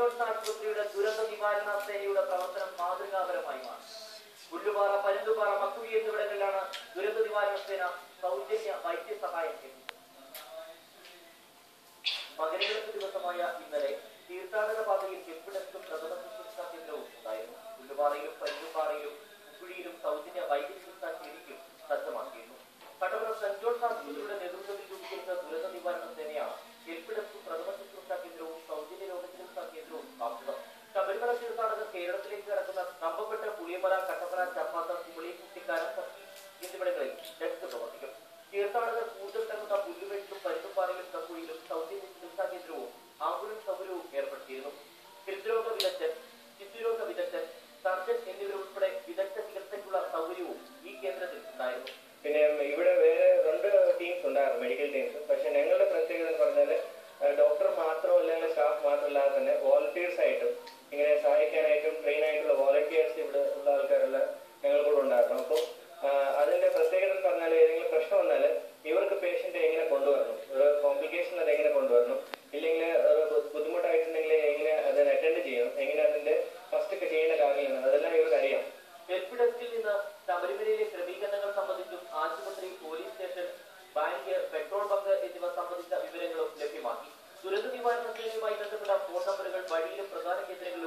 John's ആശുപത്രിയുടെ ദുരന്ത നിവാരണ സേനയുടെ പ്രവർത്തനം മാതൃകാപരമായി മാറി. പുല്ലുപാറ, പരുന്തുപാറ, മക്കുഴി എന്നിവിടങ്ങളിലാണ് ദുരന്ത നിവാരണ സേന സൗജന്യ വൈദ്യസഹായം എത്തിച്ചത്. മകരവിളക്ക് ദിവസമായ ഇന്നലെ തീർത്ഥാടക പാതയിൽ എപ്പിടത്തും പ്രഥമ ശുശ്രൂഷാ കേന്ദ്രവും ഉണ്ടായിരുന്നു. പുല്ലുപാറയിലും പരുന്തുപാറയിലും മക്കുഴിയിലും സൗജന്യ വൈദ്യചികിത്സാ ക്ലിനിക്കും സജ്ജമാക്കിയിരുന്നു. കട്ടപ്പന സെന്റ് ജോൺസ് ആശുപത്രിയുടെ നേതൃത്വത്തിൽ രൂപീകരിച്ച ദുരന്ത നിവാരണ സേനയാണ് എപ്പിടത്തും പ്രഥമ ശുശ്രൂഷാ കേന്ദ്രവും സൗജന്യ രോഗചികിത്സാ കേന്ദ്രവും സ്ഥാപിച്ചത്. ശബരിമല തീർത്ഥാടകർ കേരളത്തിലേക്ക് കടക്കുന്ന കമ്പപ്പെട്ട, പുളിയമല, കട്ടപ്പന, ചപ്പാത്ത, കുമളി, കുട്ടിക്കാനം എന്നിവിടങ്ങളിൽ ഡെസ്ക് പ്രവർത്തിക്കും. തീർത്ഥാടകർ കൂടുതൽ തങ്ങുന്ന പുല്ലുവെട്ടിലും പരുന്തുപാറയിലും കക്കുഴിയിലും സൗജന്യ ചികിത്സാ കേന്ദ്രവും ആംബുലൻസ് സൗകര്യവും ഏർപ്പെടുത്തിയിരുന്നു. ഹൃദ്രോഗ വിദഗ്ധൻ, ശിശുരോഗ വിദഗ്ധൻ, സർജൻ എന്നിവരുൾപ്പെടെ വിദഗ്ധ ചികിത്സയ്ക്കുള്ള സൗകര്യവും ഈ കേന്ദ്രത്തിൽ ഉണ്ടായിരുന്നു. പിന്നെ ഇവിടെ വേറെ 2 ടീംസ് ഉണ്ടായിരുന്നു, മെഡിക്കൽ ടീംസ്. പക്ഷെ ഞങ്ങളുടെ പ്രത്യേകത എന്ന് പറഞ്ഞാൽ ഡോക്ടർ മാത്രമല്ല, സ്റ്റാഫ് മാത്രമല്ലാതെ തന്നെ വോളണ്ടിയേഴ്സ് ആയിട്ടും ഇങ്ങനെ സഹായിക്കാനായിട്ടും ട്രെയിൻ ആയിട്ടുള്ള വോളണ്ടിയേഴ്സ് ഇവിടെ ഉള്ള ആൾക്കാരെല്ലാം ഞങ്ങൾക്കൂടെ ഉണ്ടായിരുന്നു. അപ്പോൾ അതിന്റെ പ്രത്യേകത എന്ന് പറഞ്ഞാൽ ഏതെങ്കിലും പ്രശ്നം വന്നാൽ ഇവർക്ക് പേഷ്യന്റ് എങ്ങനെ കൊണ്ടുവരണം, ഒരു കോംപ്ലിക്കേഷൻ അത് എങ്ങനെ കൊണ്ടുവരണം, ഇല്ലെങ്കിൽ ബുദ്ധിമുട്ടായിട്ടുണ്ടെങ്കിൽ എങ്ങനെ അതിനെ അറ്റൻഡ് ചെയ്യണം, എങ്ങനെ അതിന്റെ ഫസ്റ്റ് ഒക്കെ ചെയ്യേണ്ട കാര്യങ്ങളാണ്, അതെല്ലാം ഇവർക്ക് അറിയാം. ഹെൽപ്പ് ഡെസ്കിൽ നിന്ന് ശബരിമലയിലെ ക്രമീകരണങ്ങൾ സംബന്ധിച്ചും ആശുപത്രി, police station, bank, petrol bunk എന്നിവ സംബന്ധിച്ച വിവരങ്ങളും ലഭ്യമാക്കി. ദുരന്ത നിവാരണ സേനയുമായി ബന്ധപ്പെട്ട ഫോൺ നമ്പറുകൾ വഴിയിലും പ്രധാന കേന്ദ്രങ്ങളിൽ